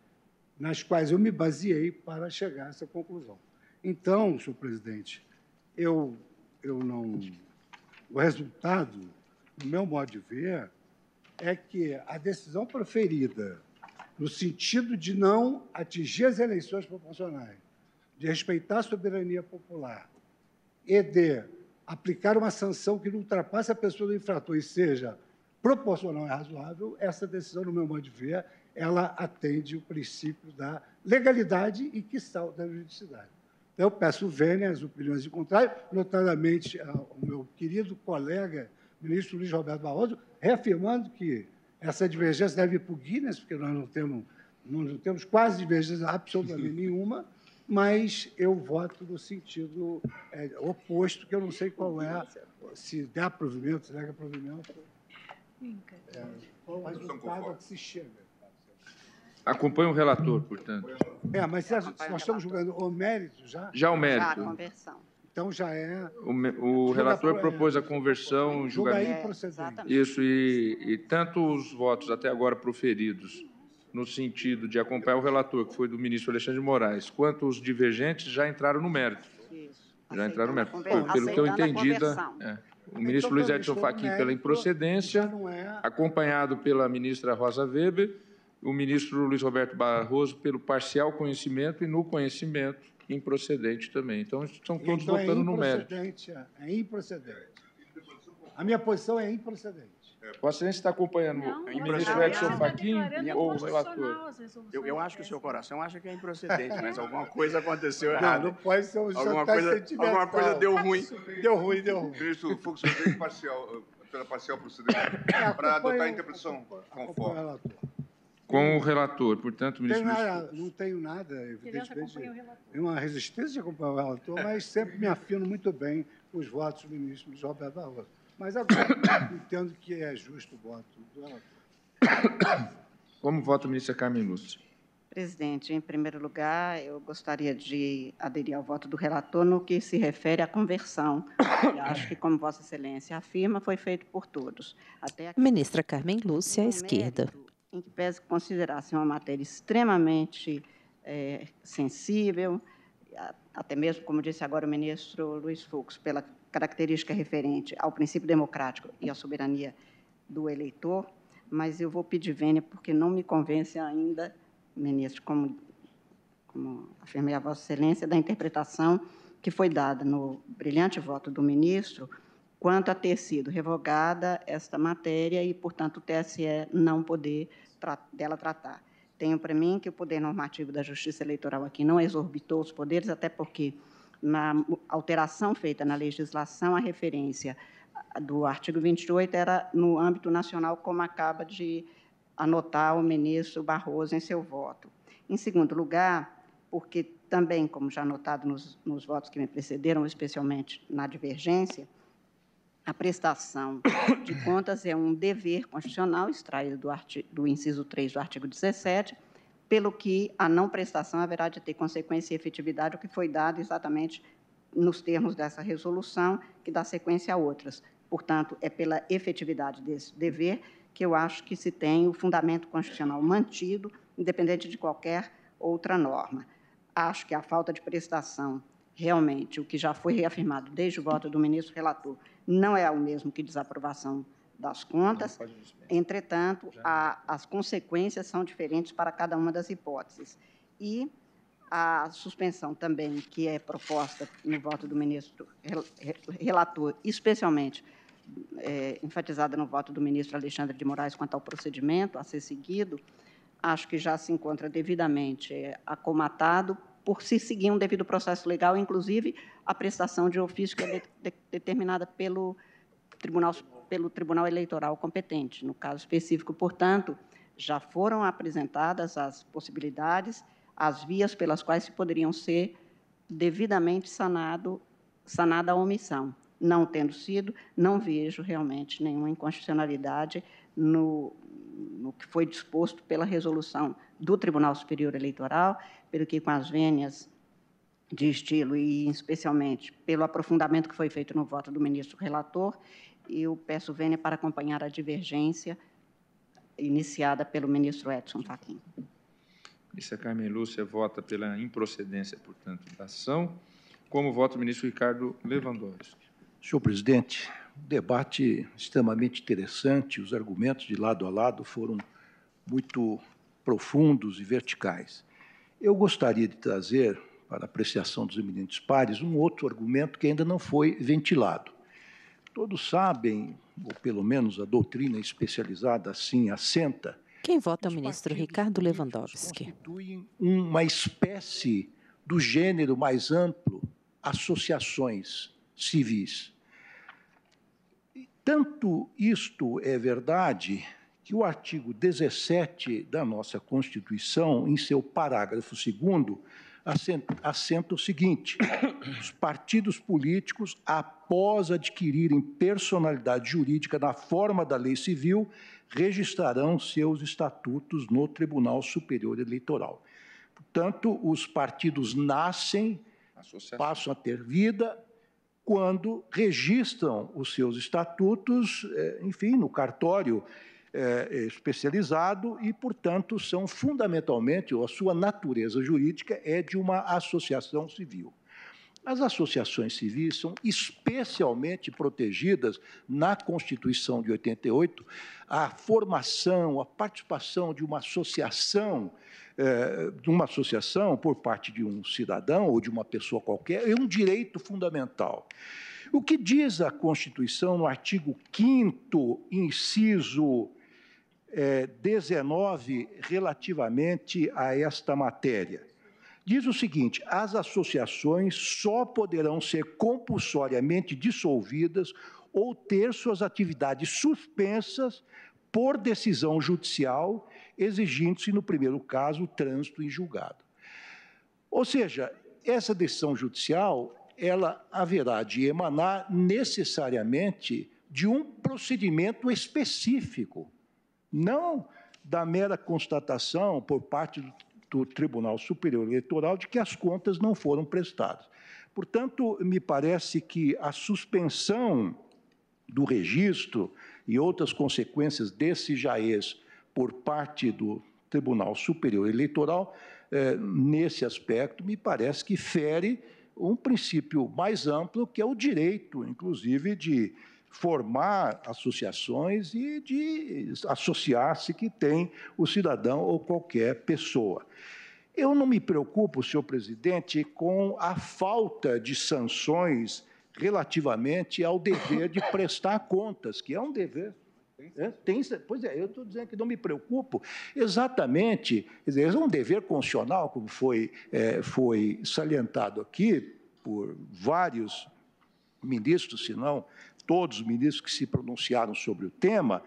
nas quais eu me baseei para chegar a essa conclusão. Então, senhor presidente, o resultado, no meu modo de ver, é que a decisão proferida no sentido de não atingir as eleições proporcionais, de respeitar a soberania popular e de aplicar uma sanção que não ultrapasse a pessoa do infrator e seja proporcional e razoável, essa decisão, no meu modo de ver, ela atende o princípio da legalidade e, quiçá, da juridicidade. Eu peço vênia às opiniões em contrário, notadamente ao meu querido colega, ministro Luiz Roberto Barroso, reafirmando que essa divergência deve ir para o Guinness, porque nós não temos quase divergência absolutamente nenhuma, mas eu voto no sentido oposto, que eu não sei qual é, se der provimento, se nega provimento, qual o resultado a que se chega. Acompanha o relator, portanto. Mas nós estamos julgando o mérito já? Já o mérito. Já a conversão. Então, já é... O relator propôs a conversão, julgamento... procedente. Isso, e tanto os votos até agora proferidos no sentido de acompanhar o relator, que foi do ministro Alexandre de Moraes, quanto os divergentes já entraram no mérito. Isso. Já entraram no mérito. Aceitando Pelo que eu aceitando a entendi, conversão. o ministro Luiz Edson Fachin pela improcedência, acompanhado pela ministra Rosa Weber, o ministro Luiz Roberto Barroso pelo parcial conhecimento e no conhecimento improcedente também. Então, estão todos votando no mérito. É improcedente. A minha posição é improcedente. Vossa Excelência está acompanhando o ministro Edson Fachin ou o relator? Eu acho que o seu coração acha que é improcedente, mas alguma coisa aconteceu errado. Não pode ser alguma coisa deu ruim. Deu ruim. Ministro Fux, eu tenho pela parcial procedimento para adotar a interpretação conforme. Com o relator, portanto, ministro... Não tenho nada, evidentemente. Tem uma resistência de acompanhar o relator, mas sempre me afino muito bem os votos do ministro Luiz Roberto Barroso. Mas agora entendo que é justo o voto do relator. Como vota a ministra Carmen Lúcia? Presidente, em primeiro lugar, eu gostaria de aderir ao voto do relator no que se refere à conversão. Eu acho que, como Vossa Excelência afirma, foi feito por todos. Até aqui, Ministra Carmen Lúcia, à esquerda. Em que pese considerasse uma matéria extremamente sensível, até mesmo, como disse agora o ministro Luiz Fux, pela característica referente ao princípio democrático e à soberania do eleitor, mas eu vou pedir vênia porque não me convence ainda, ministro, como afirmei a Vossa Excelência, da interpretação que foi dada no brilhante voto do ministro quanto a ter sido revogada esta matéria e, portanto, o TSE não poder dela tratar. Tenho para mim que o poder normativo da Justiça Eleitoral aqui não exorbitou os poderes, até porque, na alteração feita na legislação, a referência do artigo 28 era no âmbito nacional, como acaba de anotar o ministro Barroso em seu voto. Em segundo lugar, porque também, como já anotado nos votos que me precederam, especialmente na divergência, a prestação de contas é um dever constitucional extraído do inciso 3 do artigo 17, pelo que a não prestação haverá de ter consequência e efetividade, o que foi dado exatamente nos termos dessa resolução, que dá sequência a outras. Portanto, é pela efetividade desse dever que eu acho que se tem o fundamento constitucional mantido, independente de qualquer outra norma. Acho que a falta de prestação, realmente, o que já foi reafirmado desde o voto do ministro relator, não é o mesmo que desaprovação das contas. Entretanto, as consequências são diferentes para cada uma das hipóteses. E a suspensão também, que é proposta no voto do ministro relator, especialmente enfatizada no voto do ministro Alexandre de Moraes quanto ao procedimento a ser seguido, acho que já se encontra devidamente acomatado por se seguir um devido processo legal, inclusive a prestação de ofício que é determinada pelo Tribunal Eleitoral competente. No caso específico, portanto, já foram apresentadas as possibilidades, as vias pelas quais se poderiam ser devidamente sanada a omissão. Não tendo sido, não vejo realmente nenhuma inconstitucionalidade no que foi disposto pela resolução do Tribunal Superior Eleitoral, pelo que, com as vênias de estilo e, especialmente, pelo aprofundamento que foi feito no voto do ministro relator, eu peço vênia para acompanhar a divergência iniciada pelo ministro Edson Fachin. Ministra Carmen Lúcia vota pela improcedência, portanto, da ação. Como vota o ministro Ricardo Lewandowski? Senhor presidente, o debate extremamente interessante, os argumentos de lado a lado foram muito profundos e verticais. Eu gostaria de trazer, para apreciação dos eminentes pares, um outro argumento que ainda não foi ventilado. Todos sabem, ou pelo menos a doutrina especializada assim assenta. Quem vota é o ministro Ricardo Lewandowski. Constituem uma espécie do gênero mais amplo, associações civis. Tanto isto é verdade que o artigo 17 da nossa Constituição, em seu parágrafo 2º, assenta o seguinte: os partidos políticos, após adquirirem personalidade jurídica na forma da lei civil, registrarão seus estatutos no Tribunal Superior Eleitoral. Portanto, os partidos nascem, passam a ter vida, quando registram os seus estatutos, enfim, no cartório especializado e, portanto, são fundamentalmente, ou a sua natureza jurídica é de uma associação civil. As associações civis são especialmente protegidas na Constituição de 88, a formação, a participação de uma associação por parte de um cidadão ou de uma pessoa qualquer, é um direito fundamental. O que diz a Constituição no artigo 5º, inciso 19, relativamente a esta matéria? Diz o seguinte: as associações só poderão ser compulsoriamente dissolvidas ou ter suas atividades suspensas por decisão judicial, exigindo-se, no primeiro caso, o trânsito em julgado. Ou seja, essa decisão judicial, ela haverá de emanar necessariamente de um procedimento específico, não da mera constatação por parte do Tribunal Superior Eleitoral de que as contas não foram prestadas. Portanto, me parece que a suspensão do registro e outras consequências desse jaez por parte do Tribunal Superior Eleitoral, nesse aspecto, me parece que fere um princípio mais amplo, que é o direito, inclusive, de formar associações e de associar-se que tem o cidadão ou qualquer pessoa. Eu não me preocupo, senhor presidente, com a falta de sanções relativamente ao dever de prestar contas, que é um dever. Pois é, eu estou dizendo que não me preocupo exatamente, quer dizer, é um dever constitucional, como foi salientado aqui por vários ministros, se não todos os ministros que se pronunciaram sobre o tema,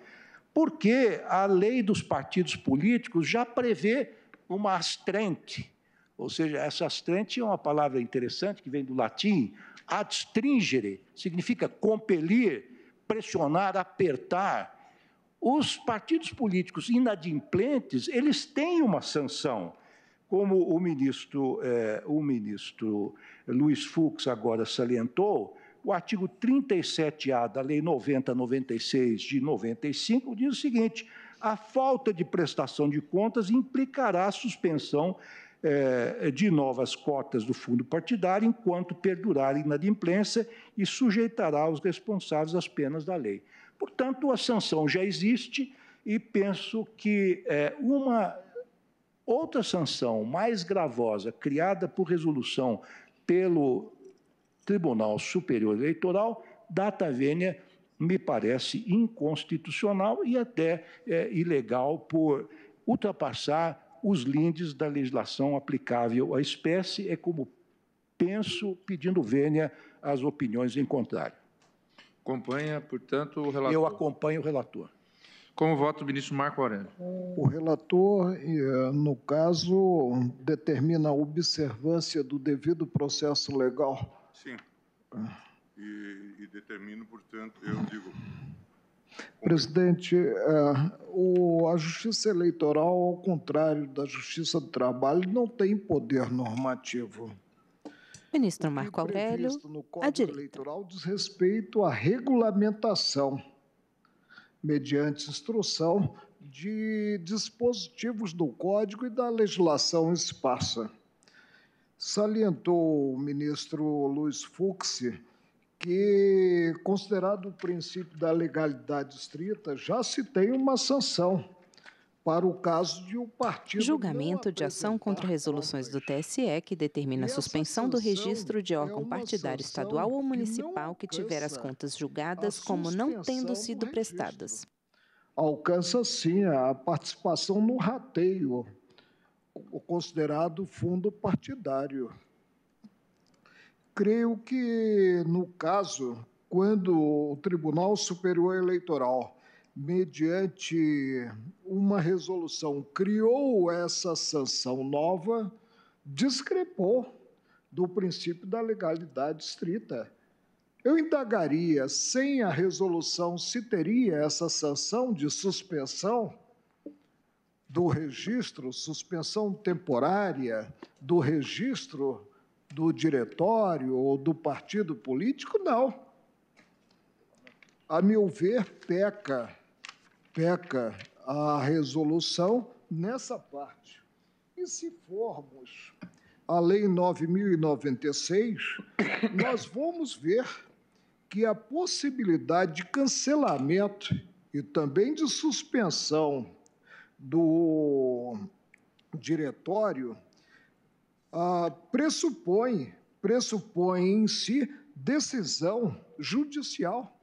porque a lei dos partidos políticos já prevê uma astrente, ou seja, essa astrente é uma palavra interessante que vem do latim, ad stringere, significa compelir, pressionar, apertar. Os partidos políticos inadimplentes, eles têm uma sanção, como o ministro Luiz Fux agora salientou. O artigo 37A da Lei 90/96 de 95 diz o seguinte: a falta de prestação de contas implicará a suspensão de novas cotas do fundo partidário enquanto perdurar a inadimplência e sujeitará os responsáveis às penas da lei. Portanto, a sanção já existe e penso que uma outra sanção mais gravosa, criada por resolução pelo Tribunal Superior Eleitoral, data vênia, me parece inconstitucional e até ilegal por ultrapassar os lindes da legislação aplicável à espécie, é como penso, pedindo vênia às opiniões em contrário. Acompanha, portanto, o relator. Eu acompanho o relator. Como voto o ministro Marco Aurélio? O relator, no caso, determina a observância do devido processo legal. Sim. E determino, portanto, eu digo... Presidente, a Justiça Eleitoral, ao contrário da Justiça do Trabalho, não tem poder normativo. Ministro Marco Aurélio, no Código Eleitoral diz respeito à regulamentação, mediante instrução de dispositivos do Código e da legislação esparsa. Salientou o ministro Luiz Fux que, considerado o princípio da legalidade estrita, já se tem uma sanção para o caso de o partido... Julgamento de ação contra resoluções do TSE que determina a suspensão do registro de órgão partidário estadual ou municipal que tiver as contas julgadas como não tendo sido prestadas. Alcança, sim, a participação no rateio, o considerado fundo partidário. Creio que, no caso, quando o Tribunal Superior Eleitoral, mediante uma resolução, criou essa sanção nova, discrepou do princípio da legalidade estrita. Eu indagaria, sem a resolução, se teria essa sanção de suspensão do registro, suspensão temporária do registro do diretório ou do partido político? Não. A meu ver, peca peca a resolução nessa parte. E se formos a Lei 9.096, nós vamos ver que a possibilidade de cancelamento e também de suspensão do diretório pressupõe em si decisão judicial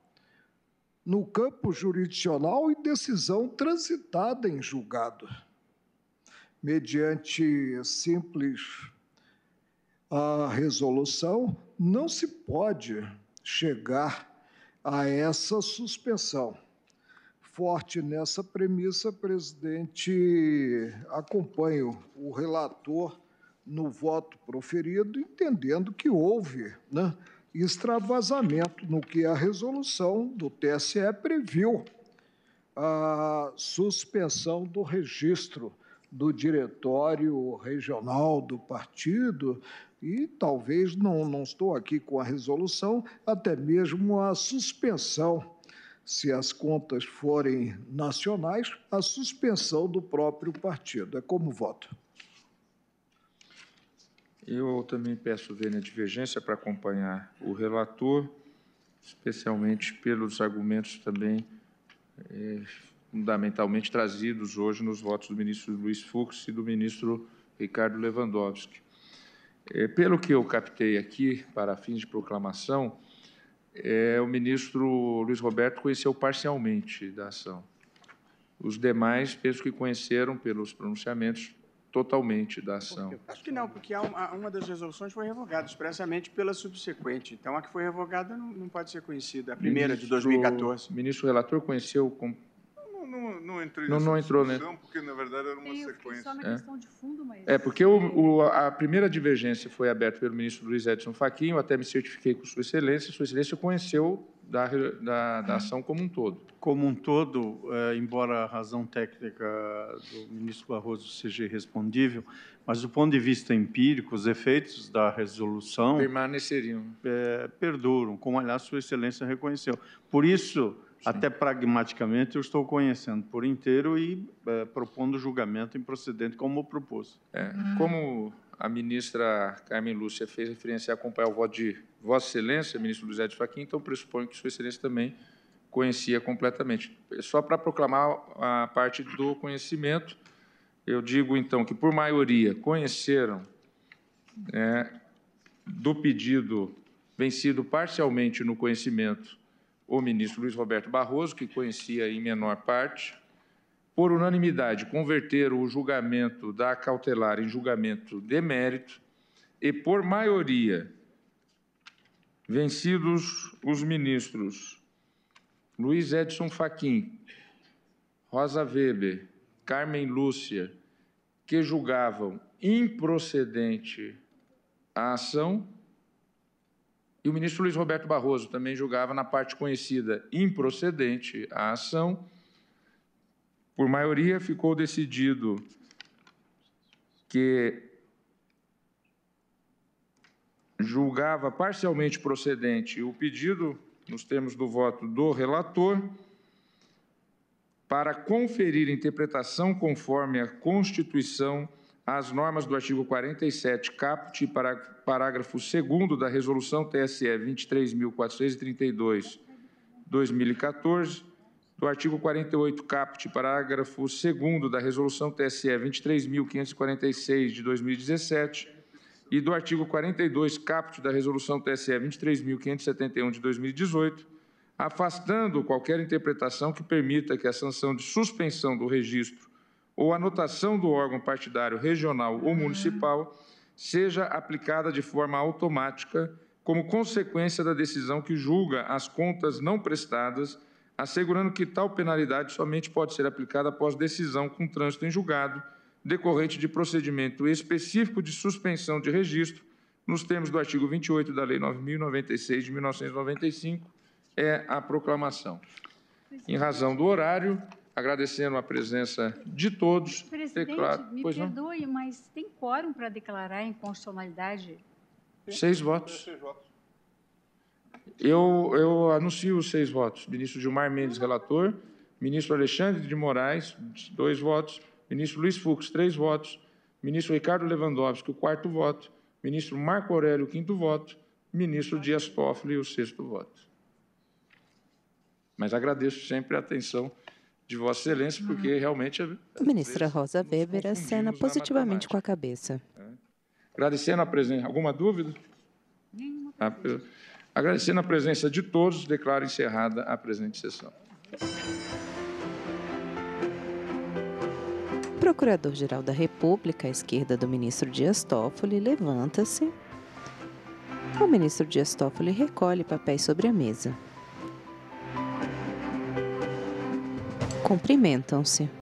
no campo jurisdicional e decisão transitada em julgado. Mediante simples resolução, não se pode chegar a essa suspensão. Forte nessa premissa, presidente, acompanho o relator no voto proferido, entendendo que houve, né, extravasamento no que a resolução do TSE previu a suspensão do registro do diretório regional do partido e talvez, não estou aqui com a resolução, até mesmo a suspensão, se as contas forem nacionais, a suspensão do próprio partido. É como voto. Eu também peço vênia divergência para acompanhar o relator, especialmente pelos argumentos também fundamentalmente trazidos hoje nos votos do ministro Luiz Fux e do ministro Ricardo Lewandowski. Pelo que eu captei aqui, para fins de proclamação, o ministro Luiz Roberto conheceu parcialmente da ação. Os demais, penso que conheceram pelos pronunciamentos totalmente da ação. Acho que não, porque uma das resoluções foi revogada expressamente pela subsequente. Então, a que foi revogada não pode ser conhecida, a primeira de 2014. O ministro relator conheceu... Não entrei nessa discussão, né? Porque, na verdade, era uma sequência. Só uma questão de fundo, mas... Porque a primeira divergência foi aberta pelo ministro Luiz Edson Fachin, eu até me certifiquei com Sua Excelência conheceu da ação como um todo. Como um todo, embora a razão técnica do ministro Barroso seja irrespondível, mas do ponto de vista empírico, os efeitos da resolução... permaneceriam. Perduram, como, aliás, Sua Excelência reconheceu. Por isso... Sim. Até pragmaticamente, eu estou conhecendo por inteiro e propondo julgamento improcedente como propôs. Como a ministra Carmen Lúcia fez referência a acompanhar o voto de Vossa Excelência, ministro Luiz Edson Fachin, então pressuponho que Sua Excelência também conhecia completamente. Só para proclamar a parte do conhecimento, eu digo, então, que, por maioria, conheceram do pedido vencido parcialmente no conhecimento o ministro Luiz Roberto Barroso, que conhecia em menor parte, por unanimidade, converteram o julgamento da cautelar em julgamento de mérito e, por maioria, vencidos os ministros Luiz Edson Fachin, Rosa Weber, Carmen Lúcia, que julgavam improcedente a ação, e o ministro Luiz Roberto Barroso também julgava na parte conhecida improcedente a ação. Por maioria, ficou decidido que julgava parcialmente procedente o pedido, nos termos do voto do relator, para conferir interpretação conforme a Constituição às normas do artigo 47, caput, parágrafo 2º da Resolução TSE 23.432/2014, do artigo 48, caput, parágrafo 2º da Resolução TSE 23.546 de 2017 e do artigo 42, caput, da Resolução TSE 23.571 de 2018, afastando qualquer interpretação que permita que a sanção de suspensão do registro ou anotação do órgão partidário regional ou municipal seja aplicada de forma automática como consequência da decisão que julga as contas não prestadas, assegurando que tal penalidade somente pode ser aplicada após decisão com trânsito em julgado, decorrente de procedimento específico de suspensão de registro, nos termos do artigo 28 da Lei 9.096 de 1995, é a proclamação. Em razão do horário, agradecendo a presença de todos. Presidente, declaro... me perdoe, mas tem quórum para declarar a inconstitucionalidade? 6 votos. Eu anuncio os 6 votos. Ministro Gilmar Mendes, relator. Ministro Alexandre de Moraes, 2 votos. Ministro Luiz Fux, 3 votos. Ministro Ricardo Lewandowski, o 4º voto. Ministro Marco Aurélio, o 5º voto. Ministro Dias Toffoli, o 6º voto. Mas agradeço sempre a atenção de Vossa Excelência, porque realmente... Ministra Rosa Weber acena positivamente com a cabeça. Agradecendo a presença... Alguma dúvida? Agradecendo a presença de todos, declaro encerrada a presente sessão. Procurador-Geral da República, à esquerda do ministro Dias Toffoli, levanta-se. O ministro Dias Toffoli recolhe papéis sobre a mesa. Cumprimentam-se.